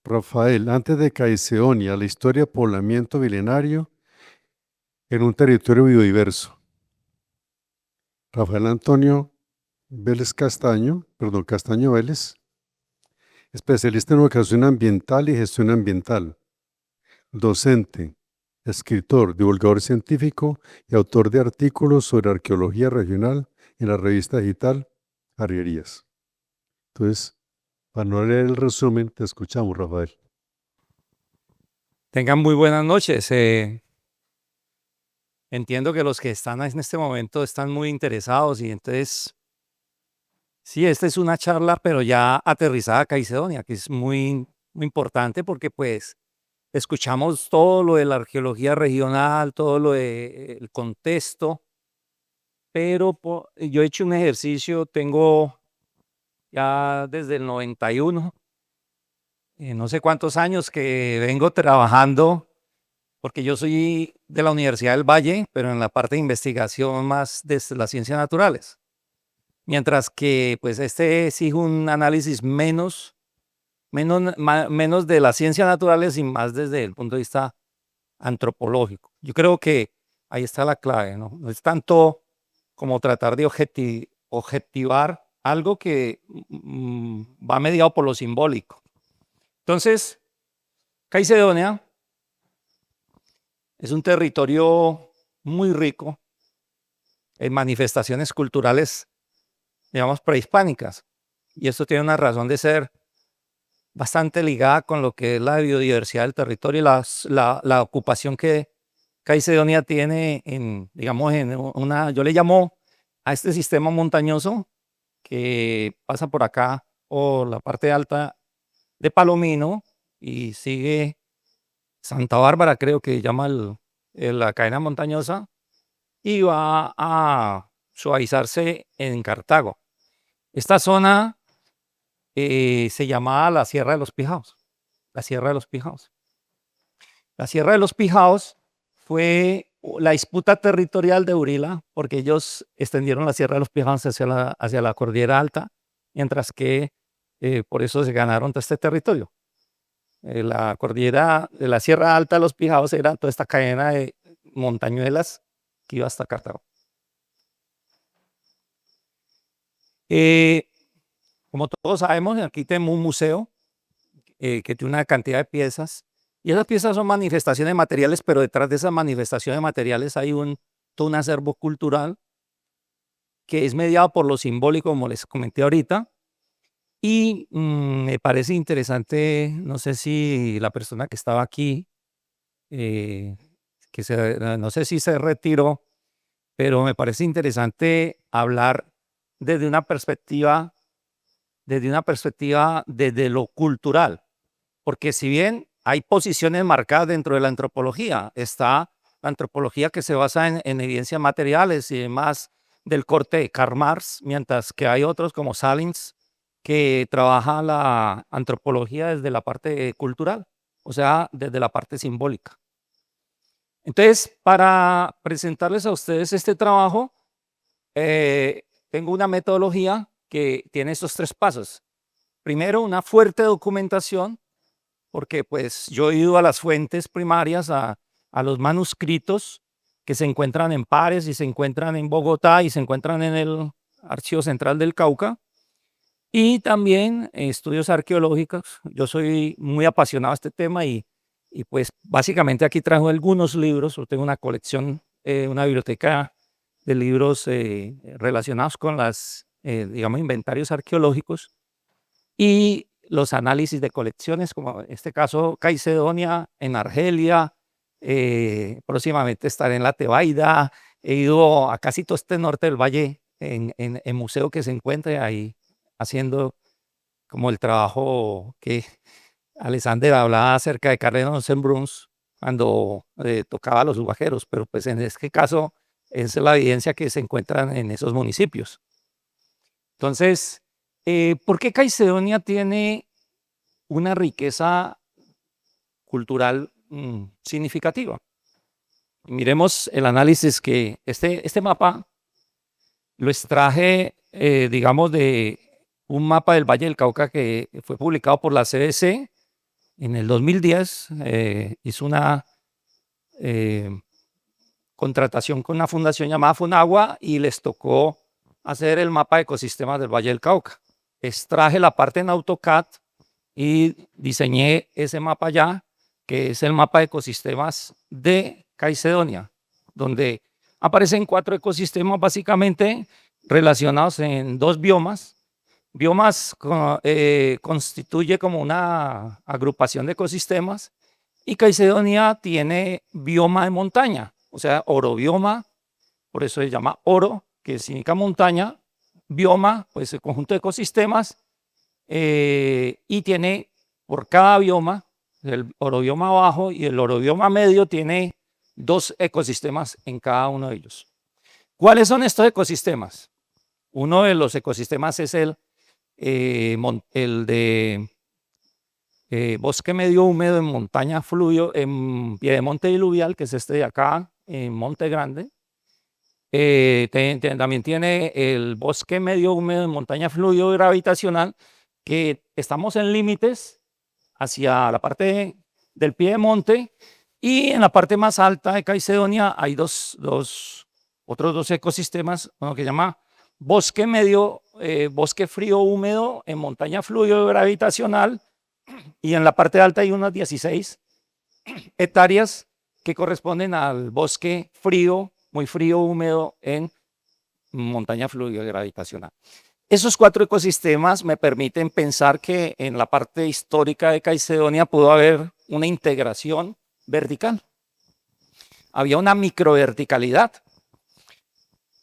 Rafael, antes de Caicedonia, la historia de poblamiento milenario en un territorio biodiverso. Rafael Antonio Vélez Castaño, perdón, Castaño Vélez, especialista en educación ambiental y gestión ambiental, docente, escritor, divulgador científico y autor de artículos sobre arqueología regional en la revista digital Arrierías. Entonces, para no leer el resumen, te escuchamos, Rafael. Tengan muy buenas noches. Entiendo que los que están en este momento están muy interesados y entonces, sí, esta es una charla, pero ya aterrizada a Caicedonia, que es muy importante porque pues escuchamos todo lo de la arqueología regional, todo lo del contexto, pero yo he hecho un ejercicio, tengo ya desde el 91, no sé cuántos años que vengo trabajando. Porque yo soy de la Universidad del Valle, pero en la parte de investigación más de las ciencias naturales. Mientras que, pues, este exige un análisis menos de las ciencias naturales y más desde el punto de vista antropológico. Yo creo que ahí está la clave, ¿no? No es tanto como tratar de objetivar algo que va mediado por lo simbólico. Entonces, Caicedonia es un territorio muy rico en manifestaciones culturales, digamos, prehispánicas. Y esto tiene una razón de ser bastante ligada con lo que es la biodiversidad del territorio y la ocupación que Caicedonia tiene en, digamos, yo le llamo a este sistema montañoso que pasa por acá, o la parte alta de Palomino, y sigue Santa Bárbara, creo que llama la cadena montañosa, y va a suavizarse en Cartago. Esta zona se llamaba la Sierra de los Pijaos. La Sierra de los Pijaos. La Sierra de los Pijaos fue la disputa territorial de Urila, porque ellos extendieron la Sierra de los Pijaos hacia la Cordillera Alta, mientras que por eso se ganaron todo este territorio. La cordillera de la Sierra Alta de los Pijaos era toda esta cadena de montañuelas que iba hasta Cartago. Como todos sabemos, aquí tenemos un museo que tiene una cantidad de piezas, y esas piezas son manifestaciones materiales, pero detrás de esas manifestaciones materiales hay todo un acervo cultural que es mediado por lo simbólico, como les comenté ahorita, y me parece interesante, no sé si la persona que estaba aquí, eh, no sé si se retiró, pero me parece interesante hablar desde una perspectiva, desde lo cultural. Porque si bien hay posiciones marcadas dentro de la antropología, está la antropología que se basa en evidencias materiales y demás del corte de Karl Marx, mientras que hay otros como Salins que trabaja la antropología desde la parte cultural, o sea, desde la parte simbólica. Entonces, para presentarles a ustedes este trabajo, tengo una metodología que tiene estos tres pasos. Primero, una fuerte documentación, porque pues yo he ido a las fuentes primarias, a los manuscritos que se encuentran en Pares y se encuentran en Bogotá y se encuentran en el Archivo Central del Cauca, y también estudios arqueológicos. Yo soy muy apasionado de este tema y pues básicamente aquí trajo algunos libros. Yo tengo una colección, una biblioteca de libros relacionados con digamos, inventarios arqueológicos y los análisis de colecciones, como en este caso Caicedonia en Argelia, próximamente estaré en la Tebaida, he ido a casi todo este norte del valle en museo que se encuentre ahí haciendo como el trabajo que Alexander hablaba acerca de Cardenal Bruns cuando tocaba los guajeros, pero pues en este caso es la evidencia que se encuentran en esos municipios. Entonces, ¿por qué Caicedonia tiene una riqueza cultural significativa? Miremos el análisis que este mapa lo extraje, digamos, de un mapa del Valle del Cauca que fue publicado por la CBC en el 2010 hizo una contratación con una fundación llamada Funagua y les tocó hacer el mapa de ecosistemas del Valle del Cauca. Extraje la parte en AutoCAD y diseñé ese mapa ya, que es el mapa de ecosistemas de Caicedonia, donde aparecen 4 ecosistemas básicamente relacionados en 2 biomas. Biomas constituye como una agrupación de ecosistemas y Caicedonia tiene bioma de montaña, o sea, orobioma, por eso se llama oro, que significa montaña, bioma, pues el conjunto de ecosistemas, y tiene por cada bioma, el orobioma bajo y el orobioma medio tiene 2 ecosistemas en cada uno de ellos. ¿Cuáles son estos ecosistemas? Uno de los ecosistemas es el de bosque medio húmedo en montaña fluvio, en piedemonte diluvial, que es este de acá, en Monte Grande. También tiene el bosque medio húmedo en montaña fluvio gravitacional, que estamos en límites hacia la parte del piedemonte, y en la parte más alta de Caicedonia hay otros dos ecosistemas, uno que se llama bosque medio, bosque frío húmedo en montaña fluvio gravitacional, y en la parte alta hay unas 16 hectáreas que corresponden al bosque frío, muy frío húmedo en montaña fluvio gravitacional. Esos 4 ecosistemas me permiten pensar que en la parte histórica de Caicedonia pudo haber una integración vertical. Había una microverticalidad.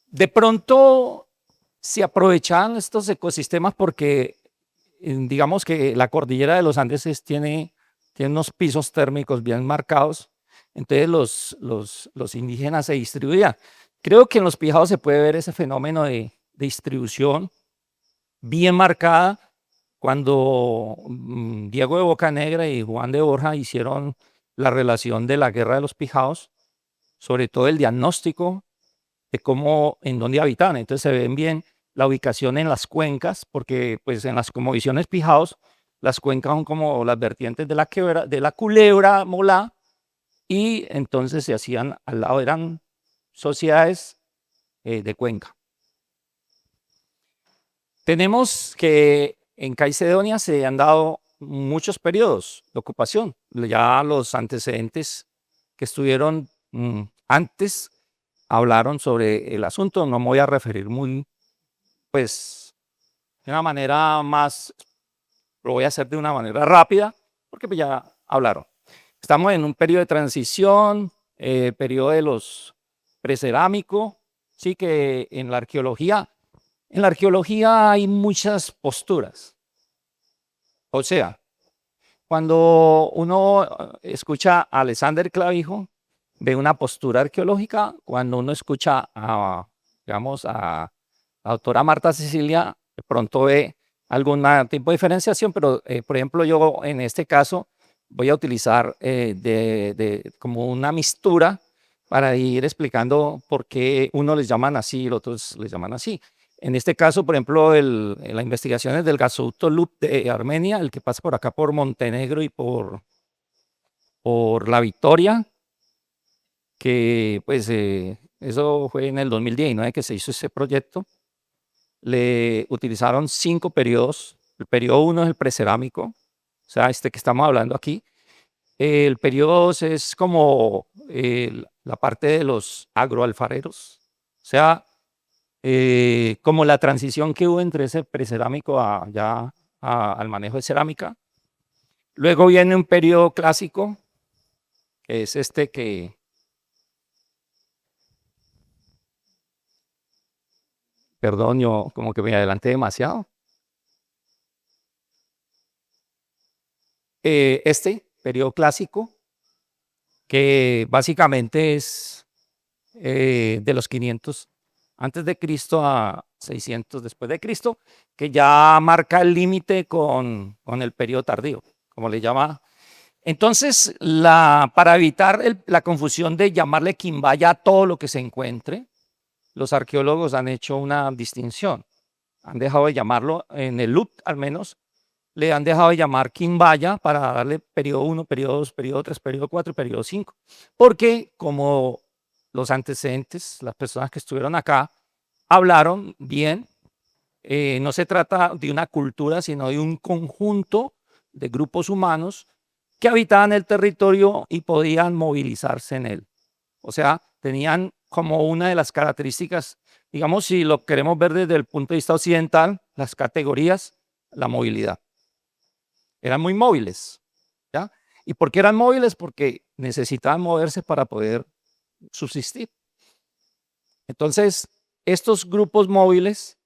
De pronto se aprovechaban estos ecosistemas porque digamos que la cordillera de los Andes tiene unos pisos térmicos bien marcados, entonces los indígenas se distribuían. Creo que en los Pijados se puede ver ese fenómeno de distribución bien marcada cuando Diego de Bocanegra y Juan de Borja hicieron la relación de la guerra de los Pijados, sobre todo el diagnóstico de cómo, en dónde habitaban. Entonces se ven bien la ubicación en las cuencas, porque pues en las cosmovisiones Pijados, las cuencas son como las vertientes de la culebra Molá, y entonces se hacían al lado, eran sociedades de cuenca. Tenemos que en Caicedonia se han dado muchos periodos de ocupación. Ya los antecedentes que estuvieron antes hablaron sobre el asunto. No me voy a referir pues, de una manera más, lo voy a hacer de una manera rápida, porque pues ya hablaron. Estamos en un periodo de transición, periodo de los precerámico, sí, que en la arqueología hay muchas posturas. O sea, cuando uno escucha a Alexander Clavijo, ve una postura arqueológica. Cuando uno escucha digamos, a la doctora Marta Cecilia, de pronto ve algún tipo de diferenciación, pero por ejemplo yo en este caso voy a utilizar como una mistura para ir explicando por qué unos les llaman así y los otros les llaman así. En este caso, por ejemplo, las investigaciones del gasoducto LUP de Armenia, el que pasa por acá por Montenegro y por La Victoria, que pues eso fue en el 2019 que se hizo ese proyecto. Le utilizaron 5 periodos. El periodo 1 es el precerámico, o sea, este que estamos hablando aquí. El periodo 2 es como la parte de los agroalfareros, o sea, como la transición que hubo entre ese precerámico al manejo de cerámica. Luego viene un periodo clásico, que es este que... Perdón, yo como que me adelanté demasiado. Este periodo clásico, que básicamente es de los 500 antes de Cristo a 600 después de Cristo, que ya marca el límite con el periodo tardío, como le llama. Entonces, para evitar la confusión de llamarle quimbaya a todo lo que se encuentre, los arqueólogos han hecho una distinción. Han dejado de llamarlo, en el LUT al menos, le han dejado de llamar Quimbaya para darle periodo 1, periodo 2, periodo 3, periodo 4 y periodo 5. Porque como los antecedentes, las personas que estuvieron acá, hablaron bien, no se trata de una cultura, sino de un conjunto de grupos humanos que habitaban el territorio y podían movilizarse en él. O sea, tenían como una de las características, digamos, si lo queremos ver desde el punto de vista occidental, las categorías, la movilidad. Eran muy móviles, ¿ya? ¿Y por qué eran móviles? Porque necesitaban moverse para poder subsistir. Entonces, estos grupos móviles,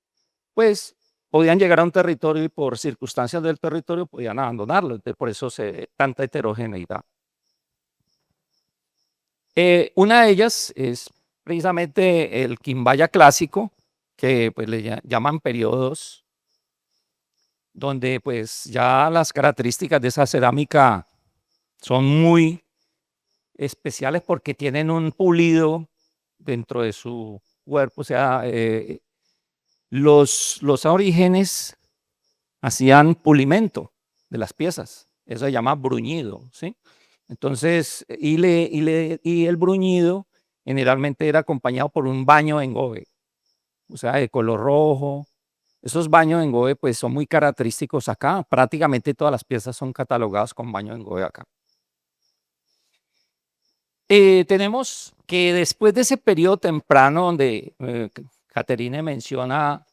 pues, podían llegar a un territorio y por circunstancias del territorio podían abandonarlo. Entonces, por eso tanta heterogeneidad. Una de ellas es precisamente el Quimbaya clásico, que pues le llaman periodos, donde pues ya las características de esa cerámica son muy especiales porque tienen un pulido dentro de su cuerpo. O sea, los orígenes hacían pulimento de las piezas. Eso se llama bruñido, ¿sí? Entonces, y el bruñido generalmente era acompañado por un baño en gobe, o sea, de color rojo. Esos baños en gobe pues son muy característicos acá. Prácticamente todas las piezas son catalogadas con baño en gobe acá. Tenemos que después de ese periodo temprano donde Caterine menciona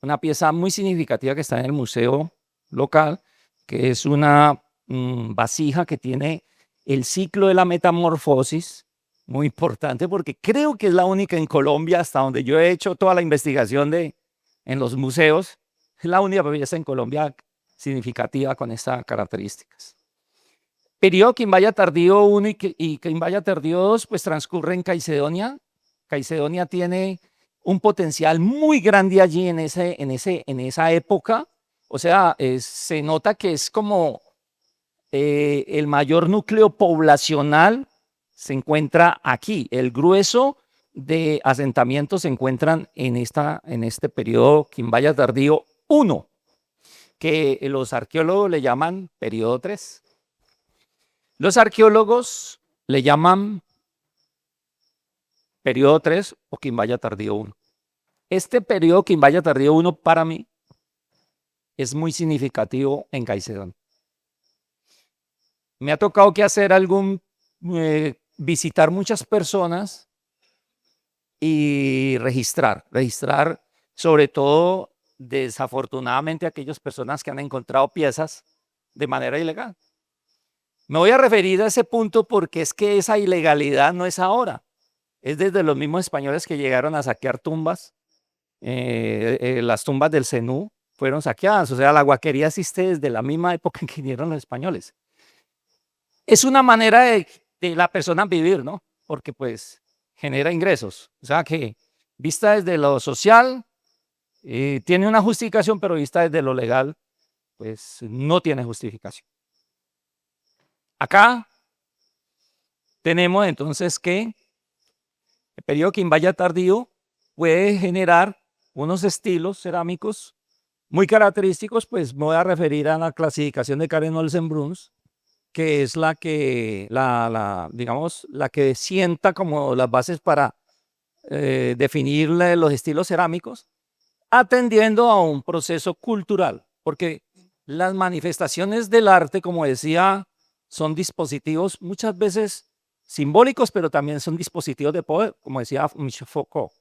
una pieza muy significativa que está en el museo local, que es una vasija que tiene el ciclo de la metamorfosis, muy importante porque creo que es la única en Colombia, hasta donde yo he hecho toda la investigación en los museos, es la única pieza en Colombia significativa con estas características. Periodo Quimbaya tardío 1 y Quimbaya tardío 2 pues transcurre en Caicedonia. Caicedonia tiene un potencial muy grande allí en esa época. O sea, se nota que es como el mayor núcleo poblacional se encuentra aquí. El grueso de asentamientos se encuentran en este periodo Quimbaya tardío 1, que los arqueólogos le llaman periodo 3. Los arqueólogos le llaman periodo 3 o Quimbaya tardío 1. Este periodo Quimbaya tardío 1 para mí es muy significativo en Caicedonia. Me ha tocado que hacer visitar muchas personas y registrar sobre todo desafortunadamente aquellas personas que han encontrado piezas de manera ilegal. Me voy a referir a ese punto porque es que esa ilegalidad no es ahora, es desde los mismos españoles que llegaron a saquear tumbas. Las tumbas del Zenú fueron saqueadas, o sea, la huaquería existe desde la misma época en que vinieron los españoles. Es una manera de la persona vivir, ¿no? Porque pues genera ingresos, o sea que vista desde lo social tiene una justificación, pero vista desde lo legal, pues no tiene justificación. Acá tenemos entonces que el periodo Quimbaya tardío puede generar unos estilos cerámicos muy característicos. Pues me voy a referir a la clasificación de Karen Olsen-Bruns, que es la que, digamos, la que sienta como las bases para definir los estilos cerámicos, atendiendo a un proceso cultural, porque las manifestaciones del arte, como decía, son dispositivos muchas veces simbólicos, pero también son dispositivos de poder, como decía Michel Foucault.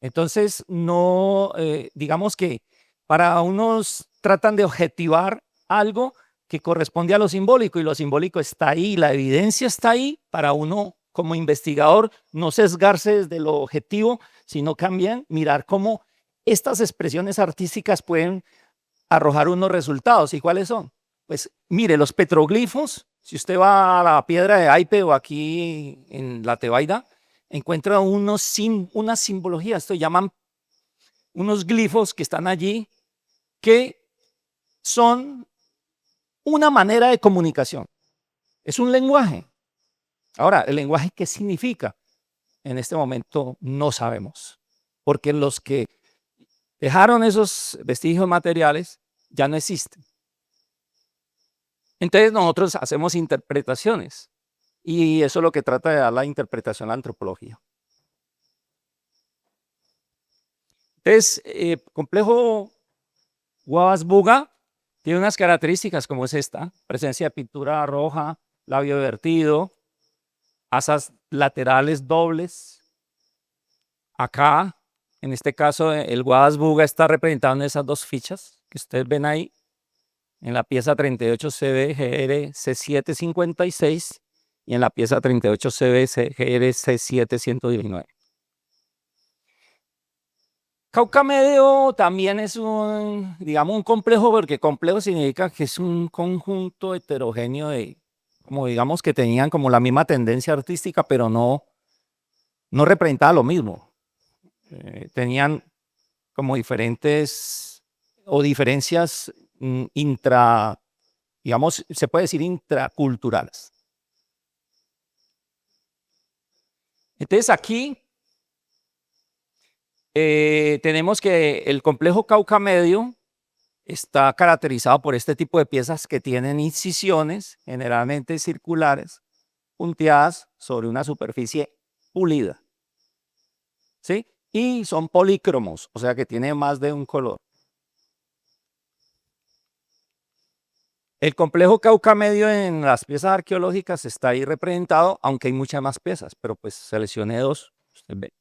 Entonces, no, digamos que para unos tratan de objetivar algo que corresponde a lo simbólico y lo simbólico está ahí, la evidencia está ahí para uno como investigador no sesgarse desde lo objetivo, sino también mirar cómo estas expresiones artísticas pueden arrojar unos resultados. ¿Y cuáles son? Pues mire, los petroglifos, si usted va a la piedra de Aipe o aquí en la Tebaida, encuentra unas simbologías, esto llaman unos glifos que están allí, que son una manera de comunicación. Es un lenguaje. Ahora, ¿el lenguaje qué significa? En este momento no sabemos, porque los que dejaron esos vestigios materiales ya no existen. Entonces nosotros hacemos interpretaciones y eso es lo que trata de dar la interpretación a la antropología. Entonces, complejo Guavas-Buga tiene unas características como es esta: presencia de pintura roja, labio vertido, asas laterales dobles. Acá, en este caso, el Guavas-Buga está representado en esas dos fichas que ustedes ven ahí. En la pieza 38 CB GR C756 y en la pieza 38 CB GR C7119. Cauca Medio también es un, digamos, un complejo, porque complejo significa que es un conjunto heterogéneo de, como digamos, que tenían como la misma tendencia artística, pero no representaba lo mismo. Tenían como diferentes o diferencias digamos, se puede decir intraculturales. Entonces aquí tenemos que el complejo Cauca Medio está caracterizado por este tipo de piezas que tienen incisiones, generalmente circulares, punteadas sobre una superficie pulida, ¿sí? Y son polícromos, o sea que tiene más de un color. El complejo Cauca Medio en las piezas arqueológicas está ahí representado, aunque hay muchas más piezas, pero pues seleccioné dos. Usted ve.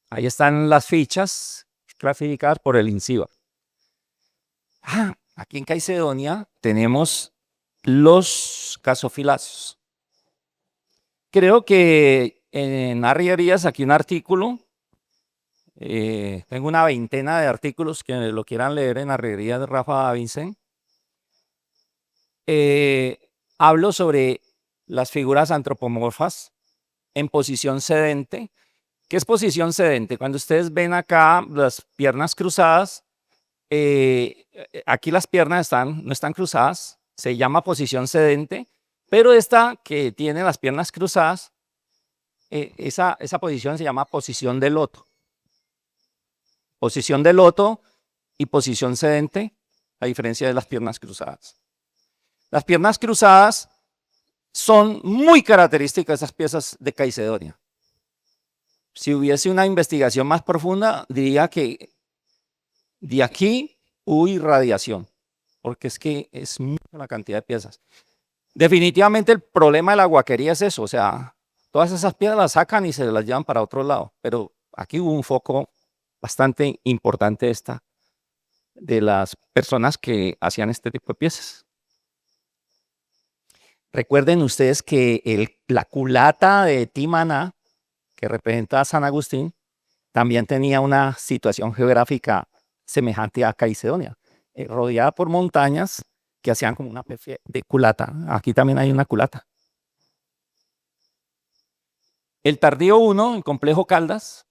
Ahí están las fichas clasificadas por el INCIBA. Aquí en Caicedonia tenemos los casofilacios. Creo que en Arrierías aquí un artículo, tengo una veintena de artículos que lo quieran leer en Arrierías de Rafa Davidson. Hablo sobre las figuras antropomorfas en posición sedente. ¿Qué es posición sedente? Cuando ustedes ven acá las piernas cruzadas, aquí las piernas no están cruzadas, se llama posición sedente, pero esta que tiene las piernas cruzadas, esa posición se llama posición de loto. Posición de loto y posición sedente, a diferencia de las piernas cruzadas. Las piernas cruzadas son muy características de esas piezas de Caicedonia. Si hubiese una investigación más profunda, diría que de aquí hubo irradiación, porque es que es mucha la cantidad de piezas. Definitivamente el problema de la guaquería es eso, o sea, todas esas piezas las sacan y se las llevan para otro lado, pero aquí hubo un foco bastante importante de las personas que hacían este tipo de piezas. Recuerden ustedes que la culata de Timaná, que representa a San Agustín, también tenía una situación geográfica semejante a Caicedonia, rodeada por montañas que hacían como una especie de culata. Aquí también hay una culata. El Tardío 1, el complejo Caldas,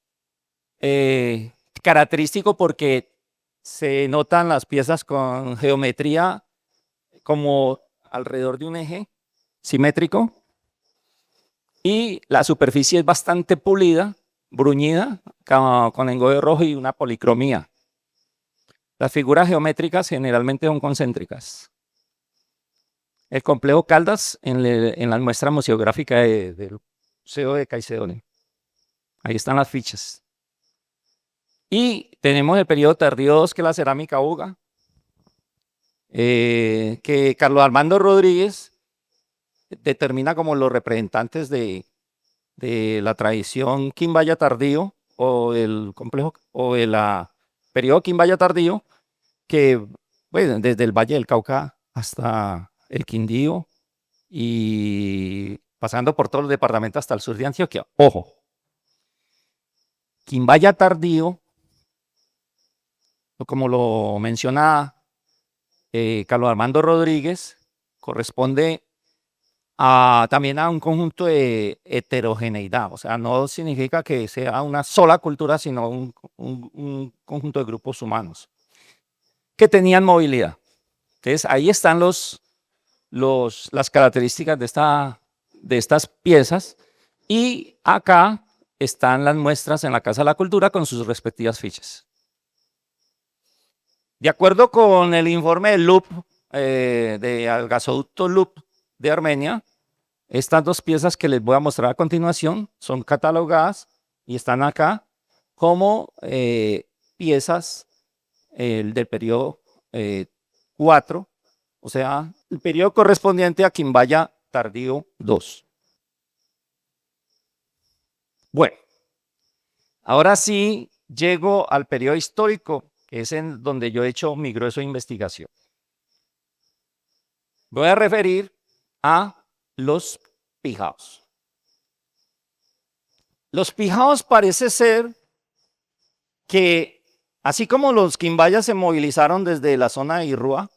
característico porque se notan las piezas con geometría como alrededor de un eje simétrico y la superficie es bastante pulida, bruñida, con engobe rojo y una policromía. Las figuras geométricas generalmente son concéntricas. El complejo Caldas en la muestra museográfica del Museo de Caicedonia. Ahí están las fichas. Y tenemos el periodo tardío 2, que es la cerámica Buga, que Carlos Armando Rodríguez determina como los representantes de la tradición Quimbaya tardío o el complejo o el periodo Quimbaya tardío, que bueno, desde el Valle del Cauca hasta el Quindío y pasando por todos los departamentos hasta el sur de Antioquia. Ojo, Quimbaya tardío, como lo menciona Carlos Armando Rodríguez, corresponde también a un conjunto de heterogeneidad, o sea, no significa que sea una sola cultura, sino un conjunto de grupos humanos que tenían movilidad. Entonces, ahí están las características de estas piezas, y acá están las muestras en la Casa de la Cultura con sus respectivas fichas. De acuerdo con el informe del LUP, al gasoducto Loop de Armenia. Estas dos piezas que les voy a mostrar a continuación son catalogadas y están acá como piezas del periodo 4, o sea, el periodo correspondiente a Quimbaya tardío 2. Bueno, ahora sí llego al periodo histórico, que es en donde yo he hecho mi grueso de investigación. Voy a referir a los pijaos. Los pijaos parece ser que, así como los quimbayas se movilizaron desde la zona de Irrúa,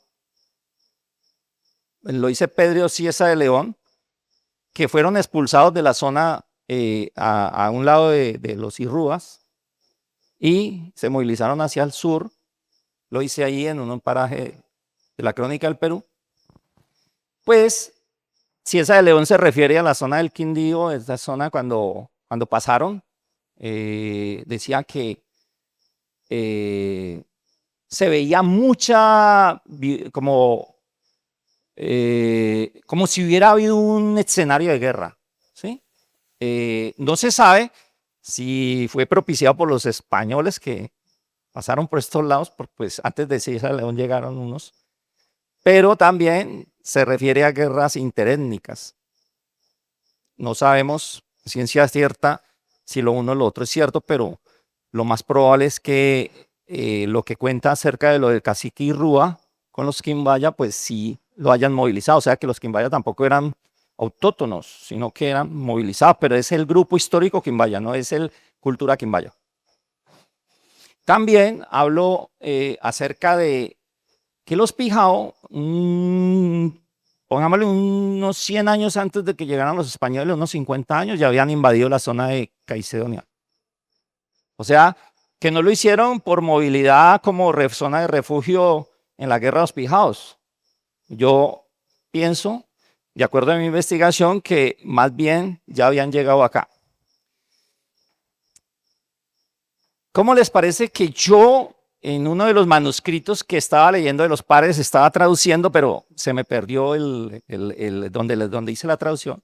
lo dice Pedro Cieza de León, que fueron expulsados de la zona a un lado de los Irrúas y se movilizaron hacia el sur. Lo hice ahí en un paraje de la Crónica del Perú. Pues Cieza de León se refiere a la zona del Quindío, esta zona cuando pasaron, decía que se veía mucha, como si hubiera habido un escenario de guerra, ¿sí? No se sabe si fue propiciado por los españoles que pasaron por estos lados, porque pues antes de Cieza de León llegaron unos, pero también se refiere a guerras interétnicas. No sabemos, ciencia cierta, si lo uno o lo otro es cierto, pero lo más probable es que lo que cuenta acerca de lo del cacique Irrúa con los quimbaya, pues sí lo hayan movilizado. O sea que los quimbaya tampoco eran autóctonos, sino que eran movilizados, pero es el grupo histórico quimbaya, no es el cultura quimbaya. También hablo acerca de que los pijao, pongámosle unos 100 años antes de que llegaran los españoles, unos 50 años, ya habían invadido la zona de Caicedonia. O sea, que no lo hicieron por movilidad como zona de refugio en la guerra de los pijaos. Yo pienso, de acuerdo a mi investigación, que más bien ya habían llegado acá. ¿Cómo les parece que yo, en uno de los manuscritos que estaba leyendo de los pares, estaba traduciendo, pero se me perdió donde hice la traducción?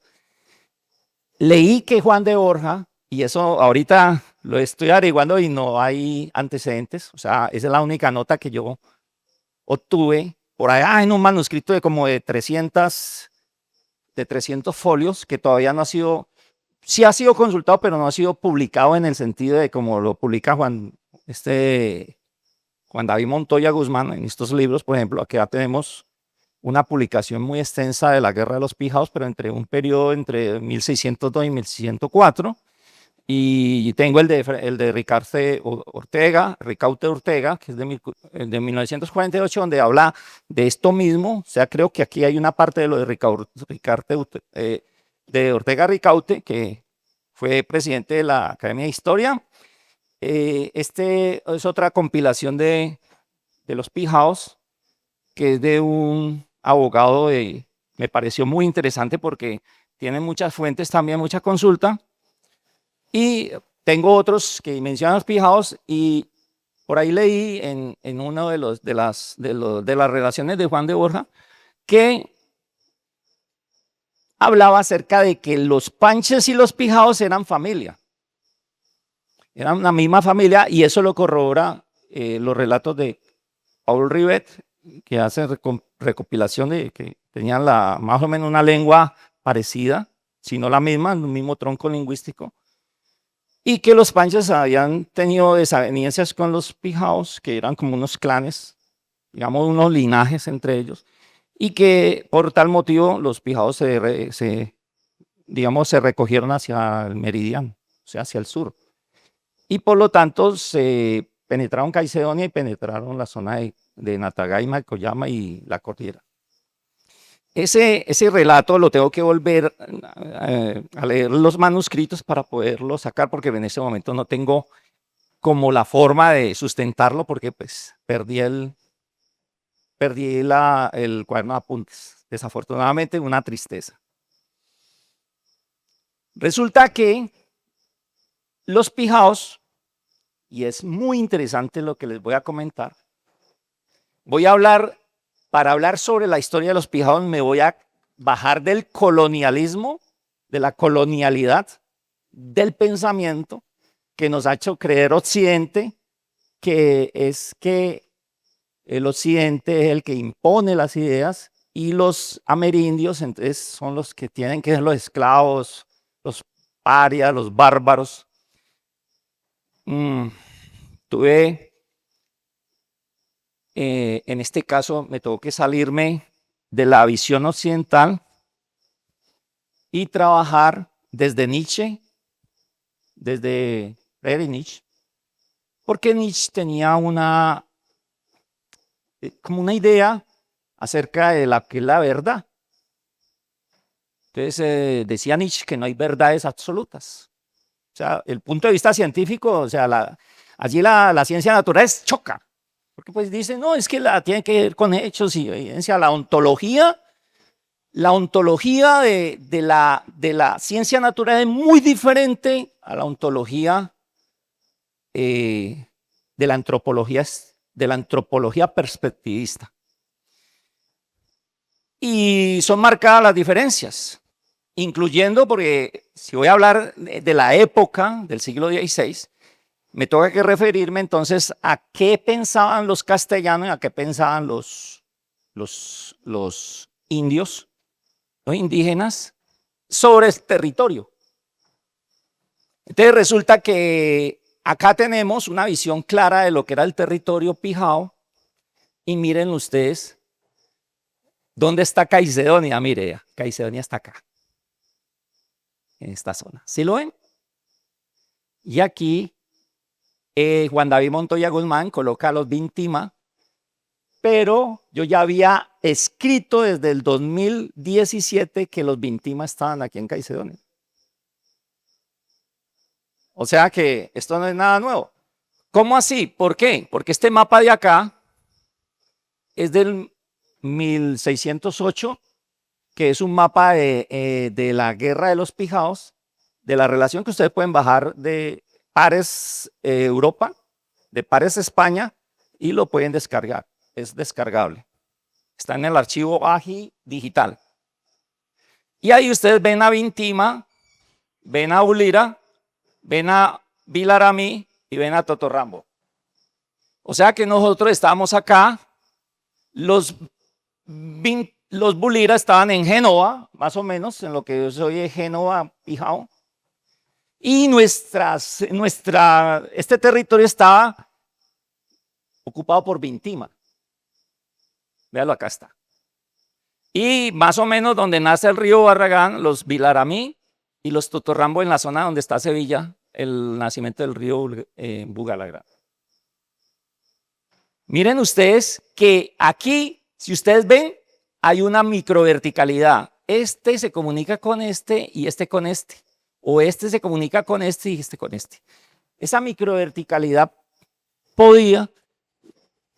Leí que Juan de Borja, y eso ahorita lo estoy averiguando y no hay antecedentes, o sea, esa es la única nota que yo obtuve por allá en un manuscrito de como de 300 folios, que todavía no ha sido, sí ha sido consultado, pero no ha sido publicado en el sentido de como lo publica Juan David Montoya Guzmán en estos libros. Por ejemplo, aquí ya tenemos una publicación muy extensa de la Guerra de los Pijaos, pero entre un periodo entre 1602 y 1604. Y tengo el de Ricaute Ortega, que es de 1948, donde habla de esto mismo. O sea, creo que aquí hay una parte de lo de de Ortega Ricaute, que fue presidente de la Academia de Historia. Este es otra compilación de los pijaos, que es de un abogado me pareció muy interesante porque tiene muchas fuentes, también mucha consulta. Y tengo otros que mencionan los pijaos, y por ahí leí en uno de las relaciones de Juan de Borja que hablaba acerca de que los panches y los pijaos eran familia. Eran una misma familia, y eso lo corrobora los relatos de Paul Rivet, que hace recopilación de que tenían más o menos una lengua parecida, si no la misma, el mismo tronco lingüístico, y que los panches habían tenido desavenencias con los pijaos, que eran como unos clanes, digamos unos linajes entre ellos, y que por tal motivo los pijaos se recogieron hacia el meridiano, o sea, hacia el sur. Y por lo tanto se penetraron Caicedonia y penetraron la zona de Natagaima, Coyama y la cordillera. Ese relato lo tengo que volver a leer los manuscritos para poderlo sacar, porque en ese momento no tengo como la forma de sustentarlo, porque pues perdí el cuaderno de apuntes. Desafortunadamente, una tristeza. Resulta que los pijaos, y es muy interesante lo que les voy a comentar, voy a hablar para hablar sobre la historia de los pijaos me voy a bajar del colonialismo, de la colonialidad, del pensamiento que nos ha hecho creer Occidente, que el Occidente es el que impone las ideas y los amerindios entonces son los que tienen que ser los esclavos, los parias, los bárbaros. En este caso me tuvo que salirme de la visión occidental y trabajar desde Nietzsche, desde Friedrich Nietzsche, porque Nietzsche tenía como una idea acerca de la que es la verdad. Entonces decía Nietzsche que no hay verdades absolutas. O sea, el punto de vista científico, o sea, allí la ciencia natural choca, porque pues dice, no, es que tiene que ver con hechos y evidencia. La ontología de la ciencia natural es muy diferente a la ontología de la antropología perspectivista. Y son marcadas las diferencias, incluyendo, porque si voy a hablar de la época del siglo XVI, me toca que referirme entonces a qué pensaban los castellanos y a qué pensaban los indios, los indígenas, sobre el territorio. Entonces resulta que acá tenemos una visión clara de lo que era el territorio pijao, y miren ustedes, ¿dónde está Caicedonia? Mire, Caicedonia está acá, en esta zona. ¿Sí lo ven? Y aquí Juan David Montoya Guzmán coloca a los Vintima, pero yo ya había escrito desde el 2017 que los Vintima estaban aquí en Caicedonia. O sea que esto no es nada nuevo. ¿Cómo así? ¿Por qué? Porque este mapa de acá es del 1608, que es un mapa de la guerra de los pijaos, de la relación que ustedes pueden bajar de Pares Europa, de Pares España, y lo pueden descargar. Es descargable. Está en el archivo AGI digital. Y ahí ustedes ven a Vintima, ven a Ulira, ven a Vilaramí y ven a Totorrambo. O sea que nosotros estábamos acá, los Bulira estaban en Génova, más o menos, en lo que yo soy de Génova, Pijao. Y este territorio estaba ocupado por Vintima. Véalo, acá está. Y más o menos donde nace el río Barragán, los Vilaramí y los Totorrambo, en la zona donde está Sevilla, el nacimiento del río Bugalagrán. Miren ustedes que aquí, si ustedes ven, hay una microverticalidad. Este se comunica con este y este con este. O este se comunica con este y este con este. Esa microverticalidad podía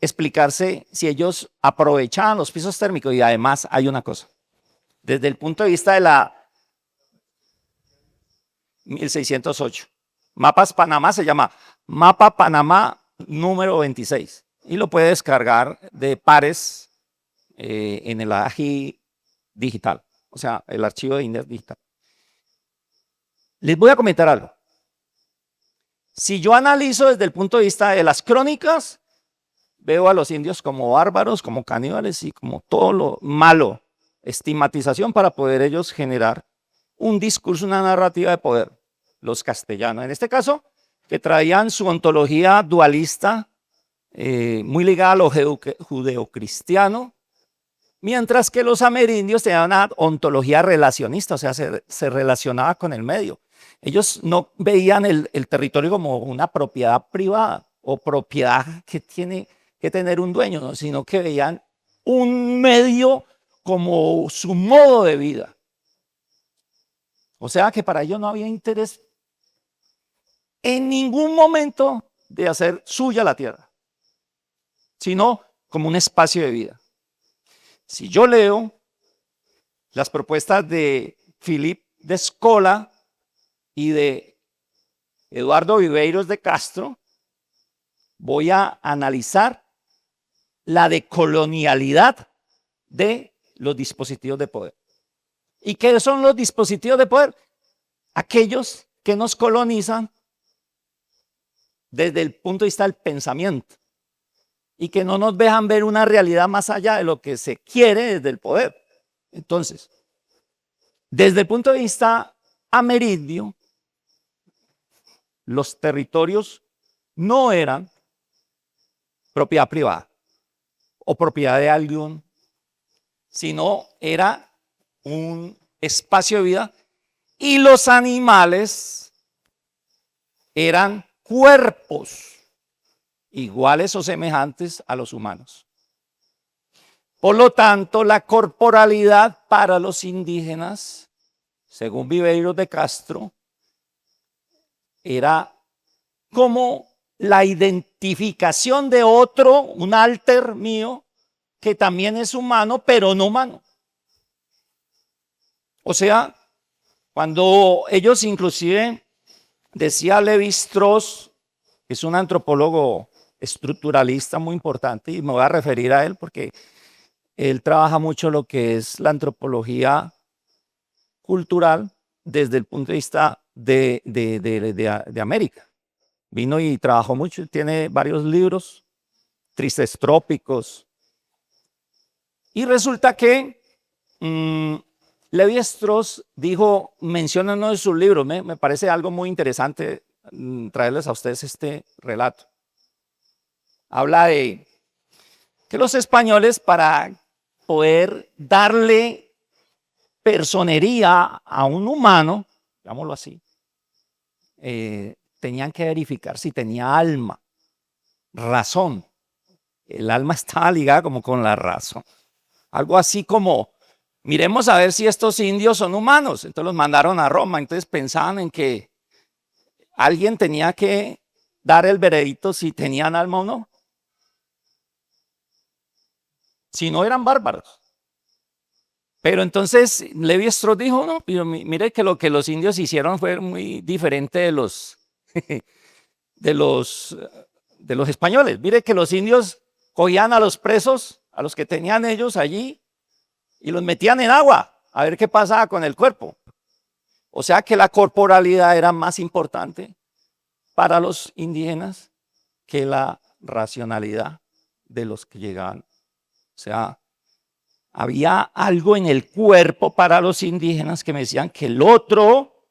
explicarse si ellos aprovechaban los pisos térmicos. Y además hay una cosa. Desde el punto de vista de la 1608. Mapas Panamá se llama Mapa Panamá número 26. Y lo puede descargar de Pares en el AGI digital. O sea, el archivo de Index digital. Les voy a comentar algo. Si yo analizo desde el punto de vista de las crónicas, veo a los indios como bárbaros, como caníbales y como todo lo malo, estigmatización para poder ellos generar un discurso, una narrativa de poder, los castellanos. En este caso, que traían su ontología dualista, muy ligada a lo judeocristiano, mientras que los amerindios tenían una ontología relacionista, o sea, se relacionaba con el medio. Ellos no veían el territorio como una propiedad privada o propiedad que tiene que tener un dueño, ¿no? Sino que veían un medio como su modo de vida. O sea que para ellos no había interés en ningún momento de hacer suya la tierra, sino como un espacio de vida. Si yo leo las propuestas de Philippe Descola y de Eduardo Viveiros de Castro, voy a analizar la decolonialidad de los dispositivos de poder. ¿Y qué son los dispositivos de poder? Aquellos que nos colonizan desde el punto de vista del pensamiento y que no nos dejan ver una realidad más allá de lo que se quiere desde el poder. Entonces, desde el punto de vista amerindio, los territorios no eran propiedad privada o propiedad de alguien, sino era un espacio de vida, y los animales eran cuerpos iguales o semejantes a los humanos. Por lo tanto, la corporalidad para los indígenas, según Viveiro de Castro, era como la identificación de otro, un alter mío, que también es humano, pero no humano. O sea, cuando ellos inclusive, decía Lévi-Strauss, que es un antropólogo estructuralista muy importante, y me voy a referir a él porque él trabaja mucho lo que es la antropología cultural desde el punto de vista de América. Vino y trabajó mucho, tiene varios libros, Tristes Trópicos. Y resulta que Lévi-Strauss dijo, menciona en uno de sus libros, me parece algo muy interesante traerles a ustedes este relato. Habla de que los españoles, para poder darle personería a un humano, digámoslo así, tenían que verificar si tenía alma, razón. El alma estaba ligada como con la razón. Algo así como, miremos a ver si estos indios son humanos. Entonces los mandaron a Roma. Entonces pensaban en que alguien tenía que dar el veredicto si tenían alma o no. Si no, eran bárbaros. Pero entonces Lévi-Strauss dijo, no, mire que lo que los indios hicieron fue muy diferente de los españoles. Mire que los indios cogían a los presos, a los que tenían ellos allí, y los metían en agua a ver qué pasaba con el cuerpo. O sea que la corporalidad era más importante para los indígenas que la racionalidad de los que llegaban. O sea, había algo en el cuerpo para los indígenas que me decían que el otro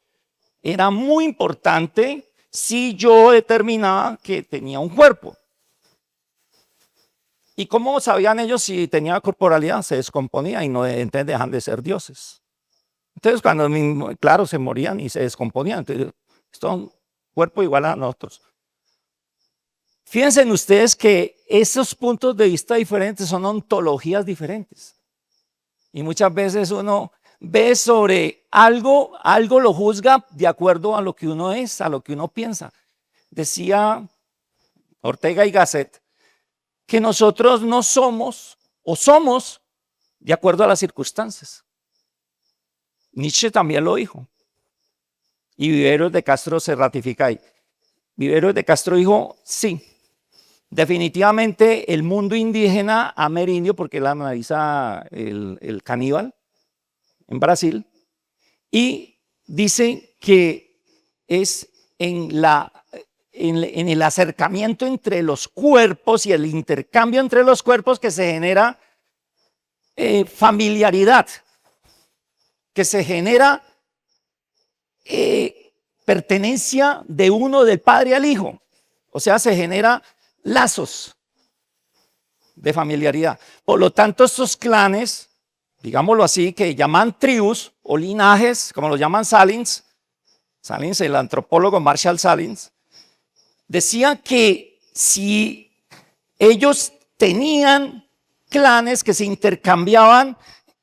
era muy importante si yo determinaba que tenía un cuerpo. ¿Y cómo sabían ellos si tenía corporalidad? Se descomponía y no dejan de ser dioses. Entonces, cuando, claro, se morían y se descomponían. Entonces, esto es un cuerpo igual a nosotros. Fíjense en ustedes que esos puntos de vista diferentes son ontologías diferentes. Y muchas veces uno ve sobre algo lo juzga de acuerdo a lo que uno es, a lo que uno piensa. Decía Ortega y Gasset que nosotros no somos o somos de acuerdo a las circunstancias. Nietzsche también lo dijo. Y Viveros de Castro se ratifica ahí. Viveros de Castro dijo, sí, definitivamente el mundo indígena amerindio, porque él analiza el caníbal en Brasil, y dice que es en el acercamiento entre los cuerpos y el intercambio entre los cuerpos que se genera familiaridad, que se genera pertenencia de uno del padre al hijo. O sea, se genera lazos de familiaridad. Por lo tanto, estos clanes, digámoslo así, que llaman tribus o linajes, como lo llaman Salins, el antropólogo Marshall Salins, decía que si ellos tenían clanes que se intercambiaban,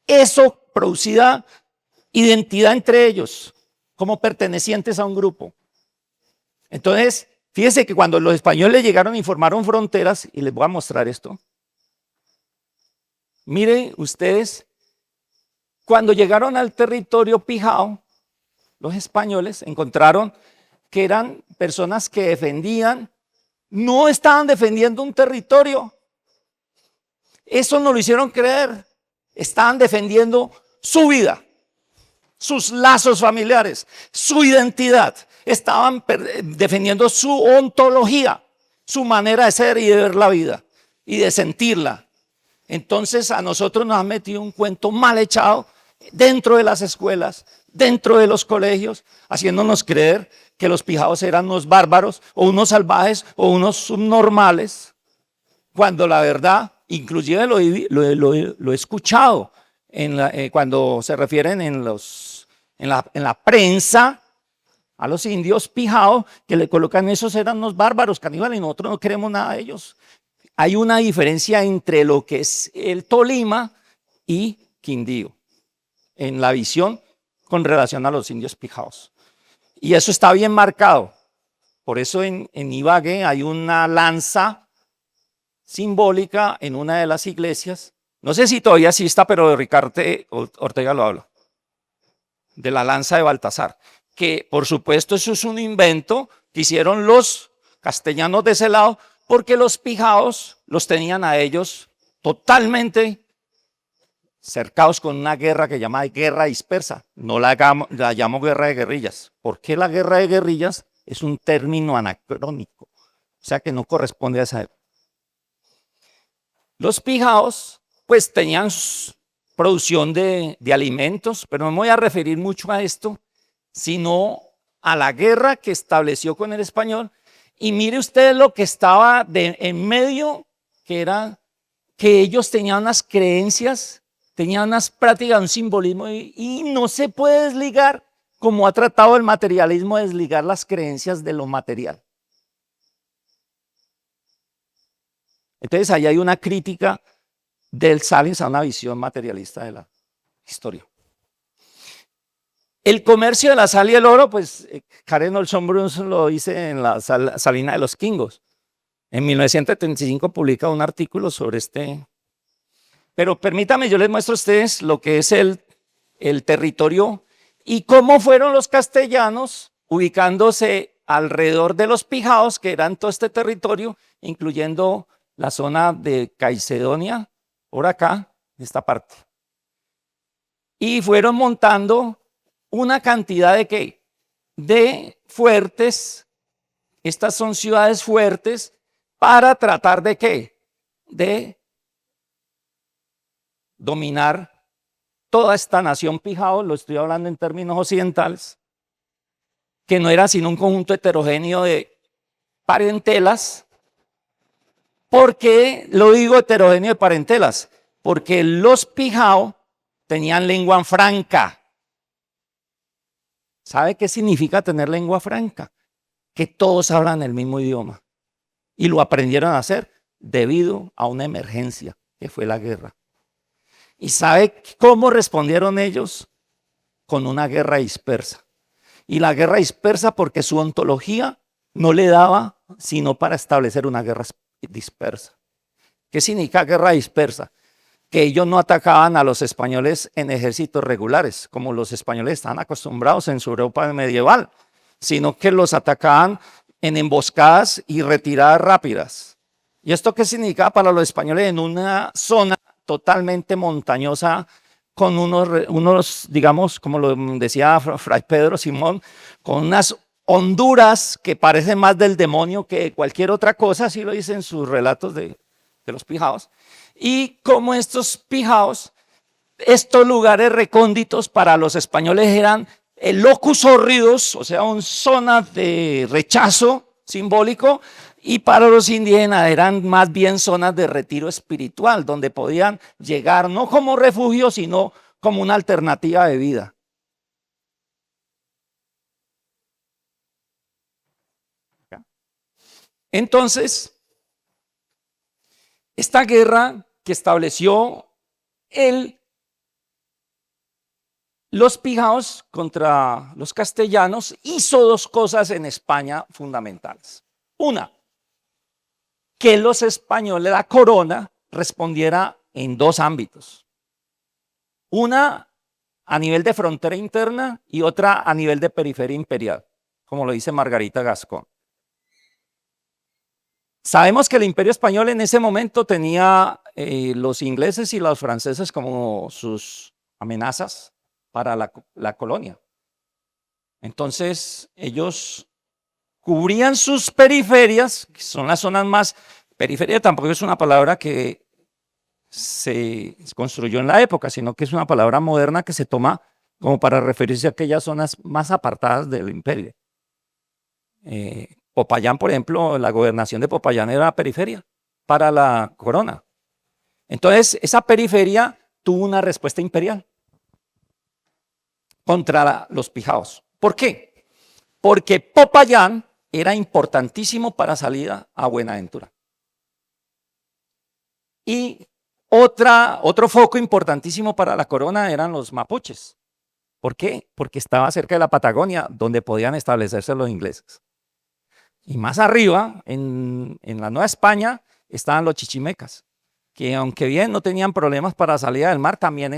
eso producía identidad entre ellos, como pertenecientes a un grupo. Entonces, fíjense que cuando los españoles llegaron y formaron fronteras, y les voy a mostrar esto. Miren ustedes, cuando llegaron al territorio Pijao, los españoles encontraron que eran personas que defendían, no estaban defendiendo un territorio. Eso nos lo hicieron creer. estaban defendiendo su vida, sus lazos familiares, su identidad. Estaban defendiendo su ontología, su manera de ser y de ver la vida y de sentirla. Entonces a nosotros nos han metido un cuento mal echado dentro de las escuelas, dentro de los colegios, haciéndonos creer que los pijaos eran unos bárbaros o unos salvajes o unos subnormales, cuando la verdad, inclusive lo he escuchado cuando se refieren en la prensa a los indios pijaos, que le colocan esos eran unos bárbaros caníbales y nosotros no queremos nada de ellos. Hay una diferencia entre lo que es el Tolima y Quindío en la visión con relación a los indios pijaos. Y eso está bien marcado. Por eso en Ibagué hay una lanza simbólica en una de las iglesias. No sé si todavía exista, pero Ricardo Ortega lo habla. De la lanza de Baltasar. Que por supuesto eso es un invento que hicieron los castellanos de ese lado, porque los pijaos los tenían a ellos totalmente cercados con una guerra que llama guerra dispersa. No la llamo guerra de guerrillas. ¿Por qué la guerra de guerrillas? Es un término anacrónico, o sea que no corresponde a esa época. Los pijaos pues tenían producción de alimentos, pero no me voy a referir mucho a esto, sino a la guerra que estableció con el español. Y mire usted lo que estaba en medio, que era que ellos tenían unas creencias, tenían unas prácticas, un simbolismo, y no se puede desligar, como ha tratado el materialismo, de desligar las creencias de lo material. Entonces ahí hay una crítica del Salins a una visión materialista de la historia. El comercio de la sal y el oro, pues Karen Olson Brunson lo dice en la Salina de los Quingos. En 1935 publica un artículo sobre este. Pero permítame, yo les muestro a ustedes lo que es el territorio y cómo fueron los castellanos ubicándose alrededor de los pijaos, que eran todo este territorio, incluyendo la zona de Caicedonia, por acá, esta parte. Y fueron montando una cantidad de ¿qué? De fuertes. Estas son ciudades fuertes para tratar de ¿qué? De dominar toda esta nación pijao, lo estoy hablando en términos occidentales, que no era sino un conjunto heterogéneo de parentelas. ¿Por qué lo digo heterogéneo de parentelas? Porque los pijao tenían lengua franca. ¿Sabe qué significa tener lengua franca? Que todos hablan el mismo idioma. Y lo aprendieron a hacer debido a una emergencia, que fue la guerra. ¿Y sabe cómo respondieron ellos? Con una guerra dispersa. Y la guerra dispersa porque su ontología no le daba sino para establecer una guerra dispersa. ¿Qué significa guerra dispersa? Que ellos no atacaban a los españoles en ejércitos regulares, como los españoles estaban acostumbrados en su Europa medieval, sino que los atacaban en emboscadas y retiradas rápidas. ¿Y esto qué significa para los españoles? En una zona totalmente montañosa, con unos, digamos, como lo decía Fray Pedro Simón, con unas honduras que parecen más del demonio que cualquier otra cosa, así lo dicen sus relatos de los pijaos. Y como estos pijaos, estos lugares recónditos para los españoles eran el locus horridus, o sea, una zona de rechazo simbólico, y para los indígenas eran más bien zonas de retiro espiritual, donde podían llegar no como refugio, sino como una alternativa de vida. Entonces, esta guerra que estableció los pijaos contra los castellanos hizo dos cosas en España fundamentales. Una, que los españoles, la corona, respondiera en dos ámbitos. Una a nivel de frontera interna y otra a nivel de periferia imperial, como lo dice Margarita Gascón. Sabemos que el Imperio Español en ese momento tenía los ingleses y los franceses como sus amenazas para la colonia. Entonces, ellos cubrían sus periferias, que son las zonas más... Periferia tampoco es una palabra que se construyó en la época, sino que es una palabra moderna que se toma como para referirse a aquellas zonas más apartadas del imperio. Popayán, por ejemplo, la gobernación de Popayán era periferia para la corona. Entonces, esa periferia tuvo una respuesta imperial contra los pijaos. ¿Por qué? Porque Popayán era importantísimo para salida a Buenaventura. Y otro foco importantísimo para la corona eran los mapuches. ¿Por qué? Porque estaba cerca de la Patagonia, donde podían establecerse los ingleses. Y más arriba, en la Nueva España, estaban los chichimecas, que aunque bien no tenían problemas para salida del mar, también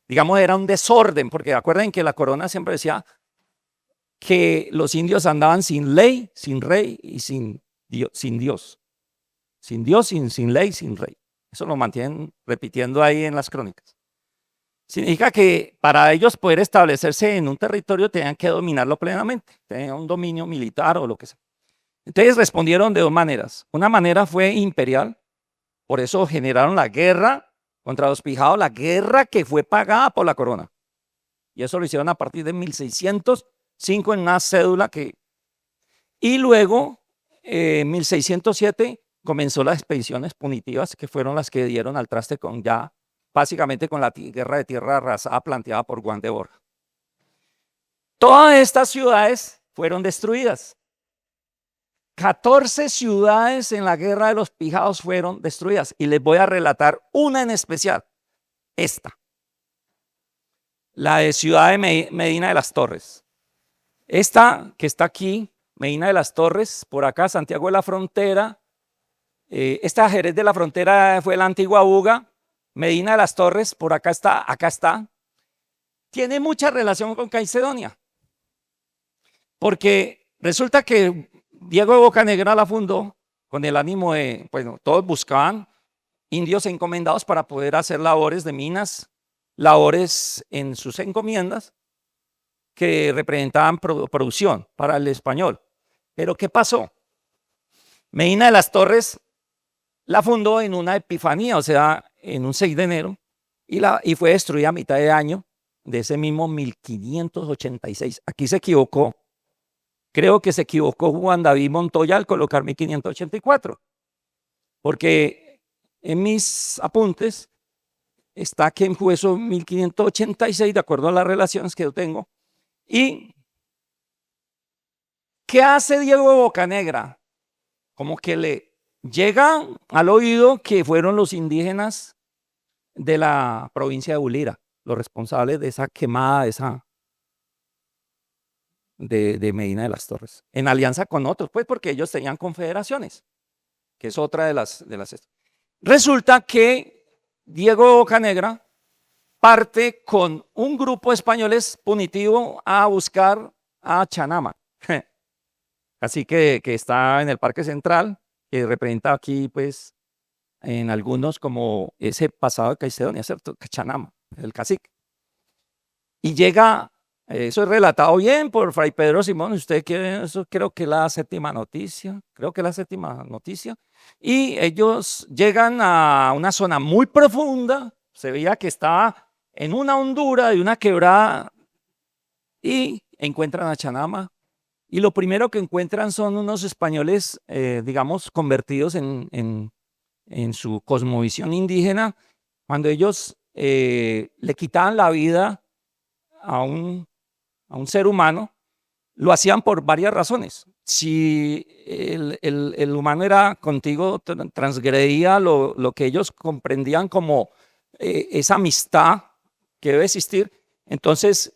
digamos, era un desorden, porque acuerden que la corona siempre decía que los indios andaban sin ley, sin rey y sin Dios. Sin Dios, sin ley, sin rey. Eso lo mantienen repitiendo ahí en las crónicas. Significa que para ellos poder establecerse en un territorio tenían que dominarlo plenamente, tenían un dominio militar o lo que sea. Entonces respondieron de dos maneras. Una manera fue imperial, por eso generaron la guerra contra los pijaos, la guerra que fue pagada por la corona. Y eso lo hicieron a partir de 1605 en una cédula que... Y luego, en 1607, comenzó las expediciones punitivas, que fueron las que dieron al traste con ya, básicamente con la guerra de tierra arrasada planteada por Juan de Borja. Todas estas ciudades fueron destruidas. 14 ciudades en la guerra de los pijaos fueron destruidas. Y les voy a relatar una en especial, esta. La de Ciudad de Medina de las Torres. Esta que está aquí, Medina de las Torres, por acá Santiago de la Frontera. Esta Jerez de la Frontera fue la antigua Buga. Medina de las Torres, por acá está. Tiene mucha relación con Caicedonia. Porque resulta que Diego de Bocanegra la fundó con el ánimo de, bueno, todos buscaban indios encomendados para poder hacer labores de minas, labores en sus encomiendas que representaban producción para el español. Pero ¿qué pasó? Medina de las Torres la fundó en una epifanía, o sea, en un 6 de enero, y fue destruida a mitad de año de ese mismo 1586. Aquí se equivocó. Creo que se equivocó Juan David Montoya al colocar 1584, porque en mis apuntes está que fue eso 1586, de acuerdo a las relaciones que yo tengo. ¿Y qué hace Diego de Bocanegra? Como que le llega al oído que fueron los indígenas de la provincia de Ulira los responsables de esa quemada, de Medina de las Torres, en alianza con otros, pues porque ellos tenían confederaciones, que es otra de las. Resulta que Diego Bocanegra parte con un grupo de españoles punitivo a buscar a Chanama, así que está en el Parque Central, que representa aquí, pues, en algunos como ese pasado de Caicedonia, ¿cierto? Chanama, el cacique. Y llega, eso es relatado bien por Fray Pedro Simón, usted quiere, eso creo que es la séptima noticia, y ellos llegan a una zona muy profunda, se veía que estaba en una hondura de una quebrada, y encuentran a Chanama, y lo primero que encuentran son unos españoles, digamos, convertidos en su cosmovisión indígena, cuando ellos le quitaban la vida a un ser humano, lo hacían por varias razones. Si el humano era contigo, transgredía lo que ellos comprendían como esa amistad que debe existir, entonces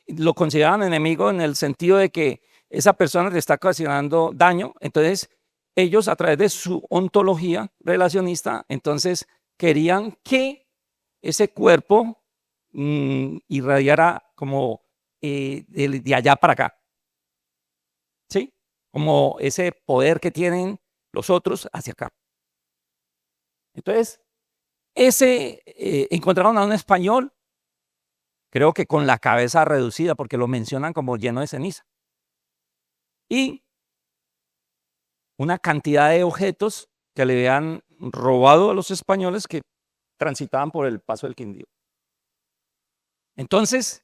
lo consideraban enemigo en el sentido de que esa persona le está ocasionando daño. Entonces ellos, a través de su ontología relacionista, entonces querían que ese cuerpo irradiara como de allá para acá, ¿sí? Como ese poder que tienen los otros hacia acá. Entonces, encontraron a un español, creo que con la cabeza reducida, porque lo mencionan como lleno de ceniza. Y una cantidad de objetos que le habían robado a los españoles que transitaban por el Paso del Quindío. Entonces,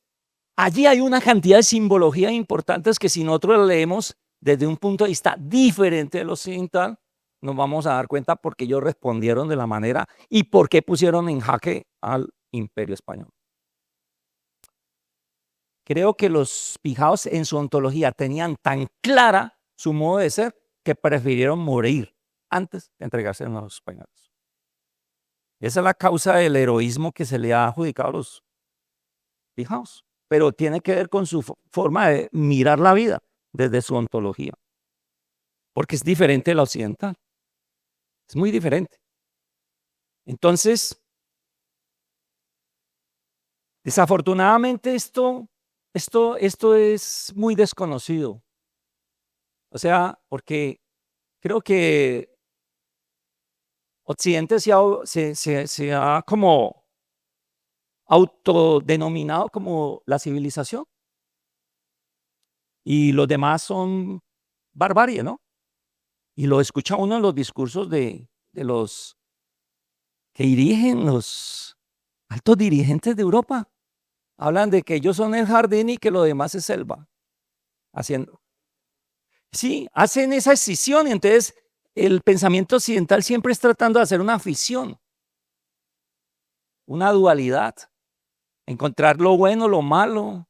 allí hay una cantidad de simbología importantes que si nosotros la leemos desde un punto de vista diferente del occidental, nos vamos a dar cuenta porque ellos respondieron de la manera y por qué pusieron en jaque al Imperio Español. Creo que los pijaos en su ontología tenían tan clara su modo de ser que prefirieron morir antes de entregarse a los españoles. Esa es la causa del heroísmo que se le ha adjudicado a los pijaos, pero tiene que ver con su forma de mirar la vida desde su ontología, porque es diferente de la occidental, es muy diferente. Entonces, desafortunadamente esto es muy desconocido. O sea, porque creo que Occidente se ha como autodenominado como la civilización y los demás son barbarie, ¿no? Y lo escucha uno en los discursos de los que dirigen los altos dirigentes de Europa. Hablan de que ellos son el jardín y que lo demás es selva. Haciendo. Sí, hacen esa escisión y entonces el pensamiento occidental siempre es tratando de hacer una fisión, una dualidad, encontrar lo bueno, lo malo,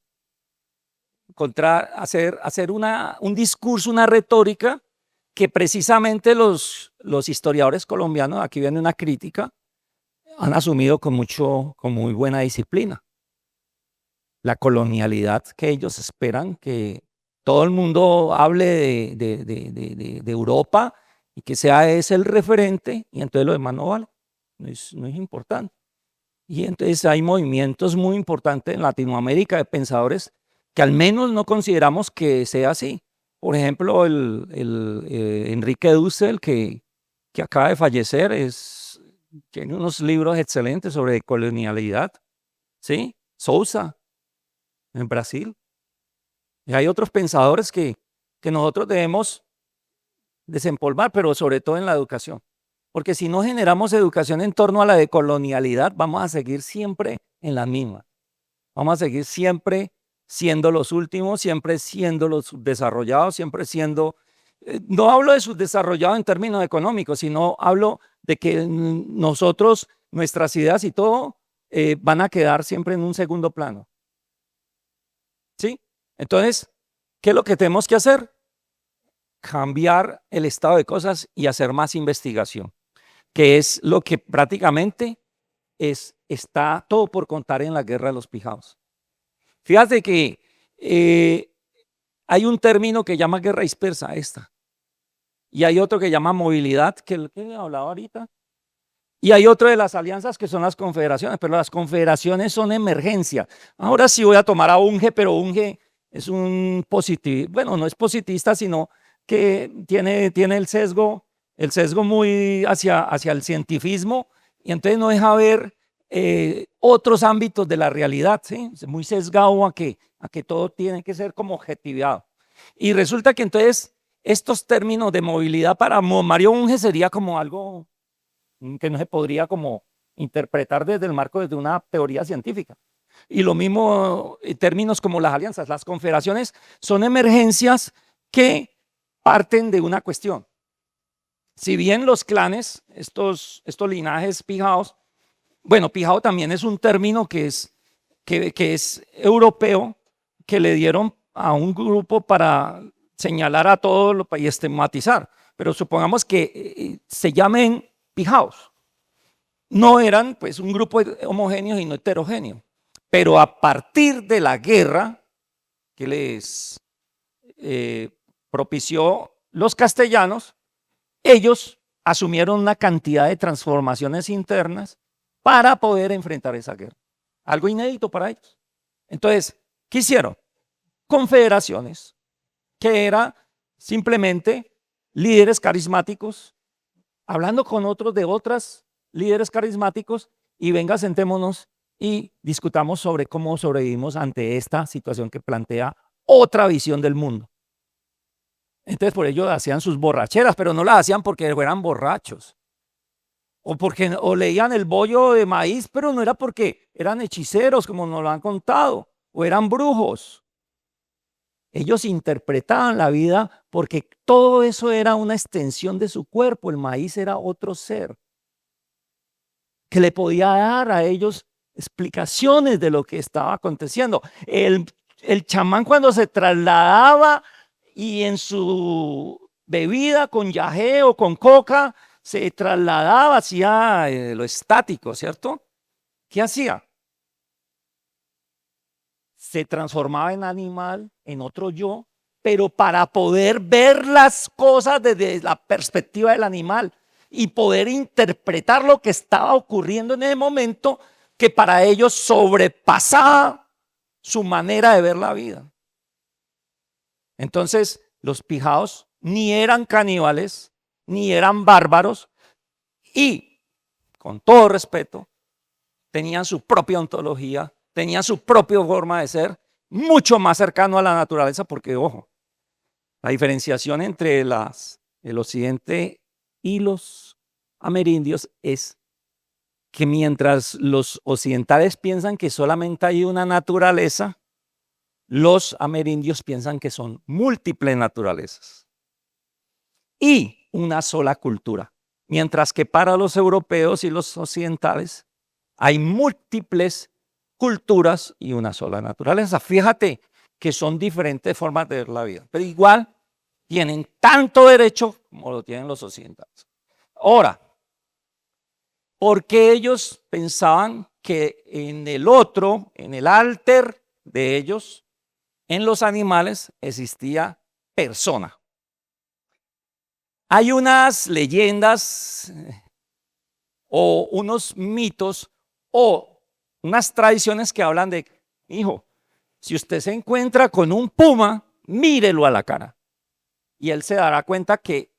hacer un discurso, una retórica que precisamente los historiadores colombianos, aquí viene una crítica, han asumido con muy buena disciplina. La colonialidad que ellos esperan que todo el mundo hable de Europa y que sea ese el referente y entonces lo demás no vale, no es importante. Y entonces hay movimientos muy importantes en Latinoamérica de pensadores que al menos no consideramos que sea así. Por ejemplo, Enrique Dussel, que acaba de fallecer, tiene unos libros excelentes sobre colonialidad, ¿sí? Sousa, en Brasil. Y hay otros pensadores que nosotros debemos desempolvar, pero sobre todo en la educación. Porque si no generamos educación en torno a la decolonialidad, vamos a seguir siempre en la misma. Vamos a seguir siempre siendo los últimos, siempre siendo los subdesarrollados, siempre siendo... no hablo de subdesarrollados en términos económicos, sino hablo de que nosotros, nuestras ideas y todo, van a quedar siempre en un segundo plano. ¿Sí? Entonces, ¿qué es lo que tenemos que hacer? Cambiar el estado de cosas y hacer más investigación, que es lo que prácticamente está todo por contar en la guerra de los pijaos. Fíjate que hay un término que llama guerra dispersa, y hay otro que llama movilidad, que he hablado ahorita, y hay otro de las alianzas que son las confederaciones, pero las confederaciones son emergencia. Ahora sí voy a tomar a Unge, pero Unge es un positivista, bueno, no es positivista, sino que tiene el sesgo muy hacia el cientifismo y entonces no deja ver otros ámbitos de la realidad, ¿sí? Es muy sesgado a que todo tiene que ser como objetividad. Y resulta que entonces estos términos de movilidad para Mario Unge sería como algo que no se podría como interpretar desde el marco de una teoría científica. Y lo mismo en términos como las alianzas. Las confederaciones son emergencias que parten de una cuestión. Si bien los clanes, estos linajes pijaos, bueno, pijao también es un término que es europeo, que le dieron a un grupo para señalar a todos y estigmatizar. Pero supongamos que se llamen pijaos. No eran pues un grupo homogéneo y no heterogéneo. Pero a partir de la guerra que les propició los castellanos, ellos asumieron una cantidad de transformaciones internas para poder enfrentar esa guerra. Algo inédito para ellos. Entonces, ¿qué hicieron? Confederaciones, que era simplemente líderes carismáticos, hablando con otros de otras líderes carismáticos y venga, sentémonos y discutamos sobre cómo sobrevivimos ante esta situación que plantea otra visión del mundo. Entonces por ello hacían sus borracheras, pero no las hacían porque eran borrachos. O leían el bollo de maíz, pero no era porque eran hechiceros, como nos lo han contado, o eran brujos. Ellos interpretaban la vida porque todo eso era una extensión de su cuerpo. El maíz era otro ser que le podía dar a ellos explicaciones de lo que estaba aconteciendo. El chamán cuando se trasladaba y en su bebida con yagé o con coca se trasladaba hacia lo estático, ¿cierto? ¿Qué hacía? Se transformaba en animal, en otro yo, pero para poder ver las cosas desde la perspectiva del animal y poder interpretar lo que estaba ocurriendo en ese momento que para ellos sobrepasaba su manera de ver la vida. Entonces, los pijaos ni eran caníbales, ni eran bárbaros y, con todo respeto, tenían su propia ontología, tenían su propia forma de ser, mucho más cercano a la naturaleza, porque, ojo, la diferenciación entre el occidente y los amerindios es que mientras los occidentales piensan que solamente hay una naturaleza, los amerindios piensan que son múltiples naturalezas y una sola cultura. Mientras que para los europeos y los occidentales hay múltiples culturas y una sola naturaleza. Fíjate que son diferentes formas de ver la vida, pero igual tienen tanto derecho como lo tienen los occidentales. Ahora, ¿por qué ellos pensaban que en el otro, en el alter de ellos, en los animales, existía persona? Hay unas leyendas o unos mitos o unas tradiciones que hablan de, hijo, si usted se encuentra con un puma, mírelo a la cara y él se dará cuenta que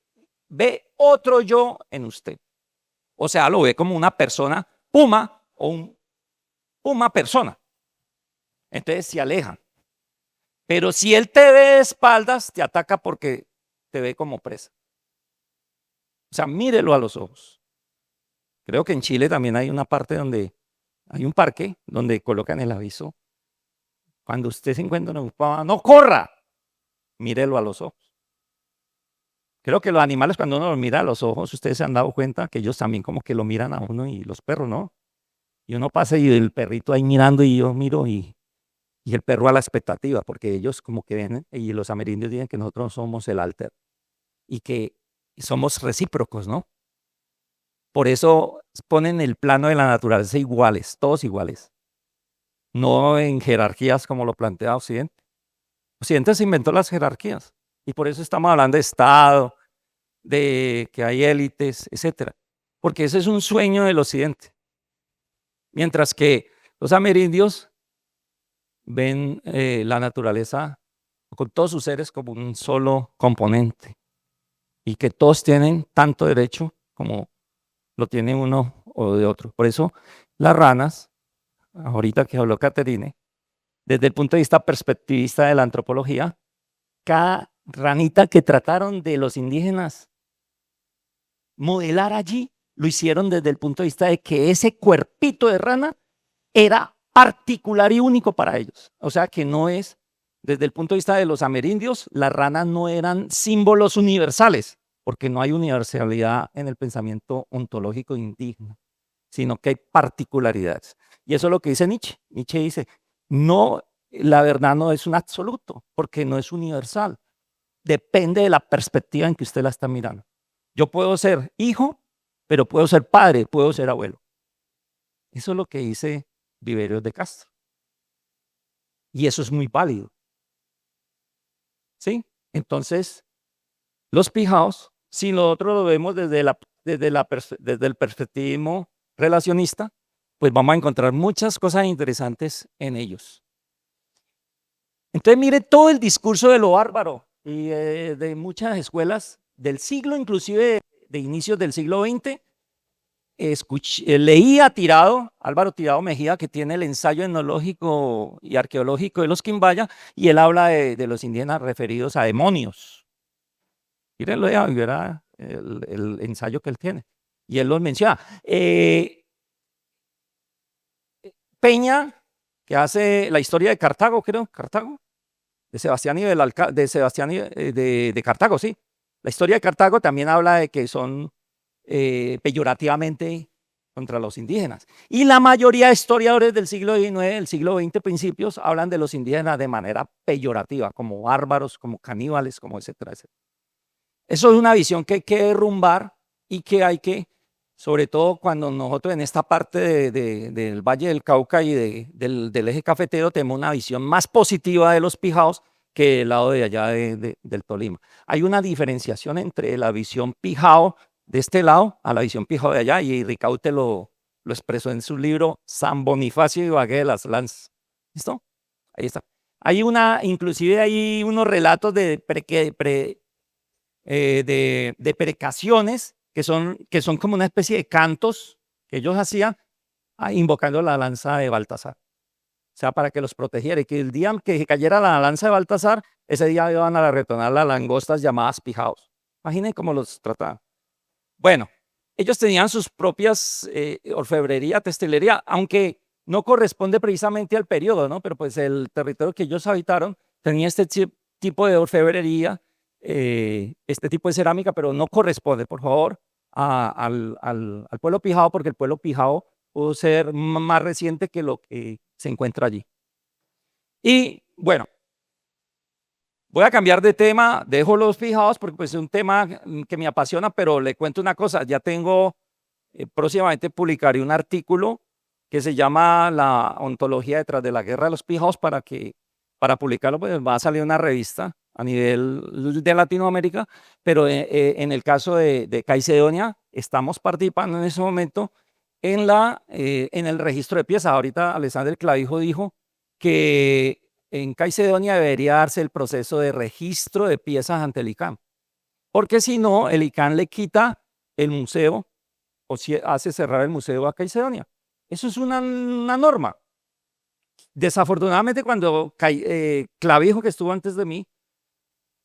ve otro yo en usted. O sea, lo ve como una persona puma o un puma persona. Entonces se aleja. Pero si él te ve de espaldas, te ataca porque te ve como presa. O sea, mírelo a los ojos. Creo que en Chile también hay una parte donde hay un parque donde colocan el aviso. Cuando usted se encuentra en un puma, no corra, mírelo a los ojos. Creo que los animales cuando uno los mira a los ojos, ustedes se han dado cuenta que ellos también como que lo miran a uno y los perros, ¿no? Y uno pasa y el perrito ahí mirando y yo miro y el perro a la expectativa, porque ellos como que ven, y los amerindios dicen que nosotros somos el alter y que somos recíprocos, ¿no? Por eso ponen el plano de la naturaleza iguales, todos iguales, no en jerarquías como lo plantea Occidente. Occidente se inventó las jerarquías y por eso estamos hablando de Estado, de que hay élites, etcétera, porque ese es un sueño del Occidente. Mientras que los amerindios ven la naturaleza con todos sus seres como un solo componente y que todos tienen tanto derecho como lo tiene uno o de otro. Por eso las ranas, ahorita que habló Caterine, desde el punto de vista perspectivista de la antropología, cada ranita que trataron de los indígenas modelar allí, lo hicieron desde el punto de vista de que ese cuerpito de rana era particular y único para ellos. O sea que no es, desde el punto de vista de los amerindios, las ranas no eran símbolos universales, porque no hay universalidad en el pensamiento ontológico indígena, sino que hay particularidades. Y eso es lo que dice Nietzsche. Nietzsche dice, no, la verdad no es un absoluto, porque no es universal. Depende de la perspectiva en que usted la está mirando. Yo puedo ser hijo, pero puedo ser padre, puedo ser abuelo. Eso es lo que dice Viveiros de Castro. Y eso es muy válido. ¿Sí? Entonces, los pijaos, si nosotros lo vemos desde el perspectivismo relacionista, pues vamos a encontrar muchas cosas interesantes en ellos. Entonces, mire todo el discurso de lo bárbaro y de muchas escuelas del siglo, inclusive de inicios del siglo XX, leí a Tirado, Álvaro Tirado Mejía, que tiene el ensayo etnológico y arqueológico de los Quimbaya, y él habla de los indígenas referidos a demonios. Mírenlo y verá el ensayo que él tiene. Y él los menciona. Peña, que hace la historia de Cartago, creo, Cartago, de Sebastián y de Cartago, sí. La historia de Cartago también habla de que son peyorativamente contra los indígenas. Y la mayoría de historiadores del siglo XIX, del siglo XX principios, hablan de los indígenas de manera peyorativa, como bárbaros, como caníbales, como etcétera, etcétera. Eso es una visión que hay que derrumbar y que hay que, sobre todo cuando nosotros en esta parte del Valle del Cauca y del eje cafetero tenemos una visión más positiva de los pijaos que el lado de allá del Tolima. Hay una diferenciación entre la visión pijao de este lado a la visión pijao de allá, y Ricaute lo expresó en su libro San Bonifacio y Ibagué de las Lanzas. ¿Listo? Ahí está. Inclusive hay unos relatos de precaciones que son como una especie de cantos que ellos hacían invocando la lanza de Baltasar. O sea, para que los protegiera, y que el día que cayera la lanza de Baltasar, ese día iban a retornar las langostas llamadas pijaos. Imaginen cómo los trataban. Bueno, ellos tenían sus propias orfebrería, textilería, aunque no corresponde precisamente al periodo, ¿no? Pero pues el territorio que ellos habitaron tenía este tipo de orfebrería, este tipo de cerámica, pero no corresponde, por favor, al pueblo pijao, porque el pueblo pijao pudo ser más reciente que lo que se encuentra allí. Y bueno, voy a cambiar de tema, dejo los pijaos porque pues, es un tema que me apasiona, pero le cuento una cosa, ya tengo, próximamente publicaré un artículo que se llama La ontología detrás de la guerra de los pijaos, para publicarlo, pues va a salir una revista a nivel de Latinoamérica, pero en el caso de Caicedonia, estamos participando en ese momento en el registro de piezas. Ahorita Alexander Clavijo dijo que en Caicedonia debería darse el proceso de registro de piezas ante el ICANN, porque si no, el ICANN le quita el museo o si hace cerrar el museo a Caicedonia. Eso es una norma. Desafortunadamente, cuando Clavijo, que estuvo antes de mí,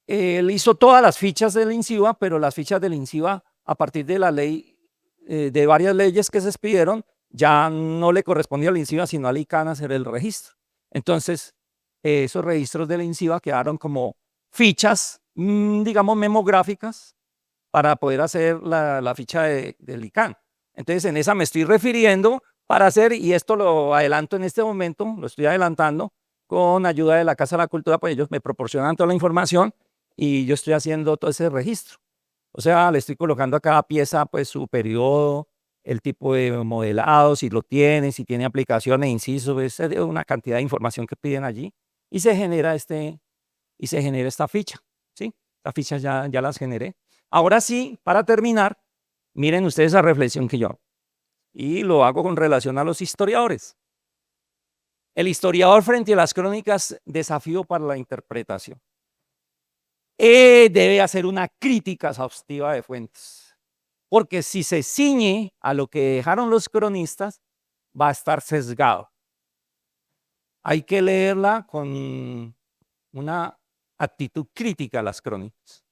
él hizo todas las fichas del INCIBA, pero las fichas del INCIBA, a partir de la ley, de varias leyes que se expidieron, ya no le correspondía al INCIBA, sino al ICANN hacer el registro. Entonces, esos registros del INCIBA quedaron como fichas, digamos, memográficas, para poder hacer la ficha del ICANN. Entonces, en esa me estoy refiriendo para hacer, y esto lo adelanto en este momento, lo estoy adelantando, con ayuda de la Casa de la Cultura, pues ellos me proporcionan toda la información y yo estoy haciendo todo ese registro. O sea, le estoy colocando a cada pieza pues su periodo, el tipo de modelado, si lo tiene, si tiene aplicaciones, incisos, es una cantidad de información que piden allí, y se genera esta ficha, ¿sí? Estas fichas ya las generé. Ahora sí, para terminar, miren ustedes la reflexión que yo hago, y lo hago con relación a los historiadores. El historiador frente a las crónicas, desafío para la interpretación. Debe hacer una crítica exhaustiva de fuentes, porque si se ciñe a lo que dejaron los cronistas, va a estar sesgado. Hay que leerla con una actitud crítica a las crónicas.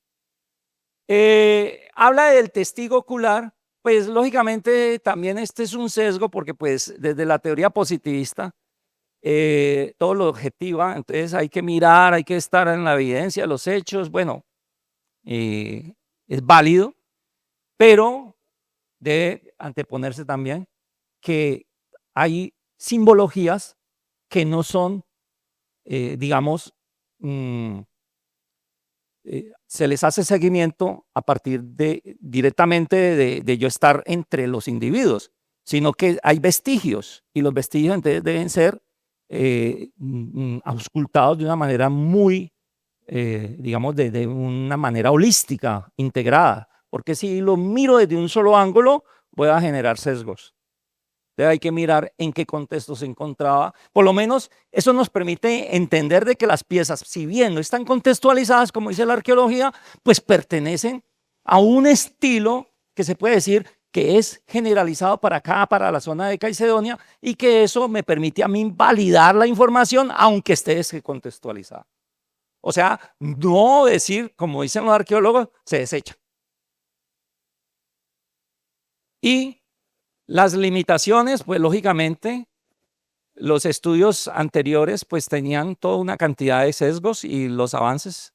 Habla del testigo ocular, pues lógicamente también este es un sesgo, porque pues desde la teoría positivista, todo lo objetiva, entonces hay que mirar, hay que estar en la evidencia, los hechos, bueno, es válido, pero debe anteponerse también que hay simbologías que no son, digamos, se les hace seguimiento a partir directamente de yo estar entre los individuos, sino que hay vestigios, y los vestigios entonces deben ser auscultados de una manera muy, digamos, de una manera holística, integrada, porque si lo miro desde un solo ángulo, voy a generar sesgos. Entonces hay que mirar en qué contexto se encontraba. Por lo menos eso nos permite entender de que las piezas, si bien no están contextualizadas, como dice la arqueología, pues pertenecen a un estilo que se puede decir que es generalizado para acá, para la zona de Caicedonia, y que eso me permite a mí validar la información, aunque esté descontextualizada. O sea, no decir, como dicen los arqueólogos, se desecha. Y las limitaciones, pues lógicamente, los estudios anteriores pues tenían toda una cantidad de sesgos, y los avances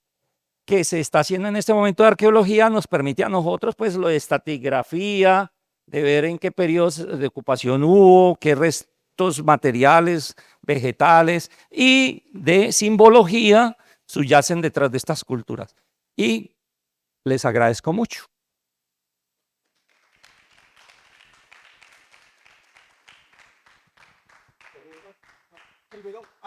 que se está haciendo en este momento de arqueología nos permite a nosotros pues lo de estratigrafía, de ver en qué periodos de ocupación hubo, qué restos materiales, vegetales y de simbología subyacen detrás de estas culturas. Y les agradezco mucho.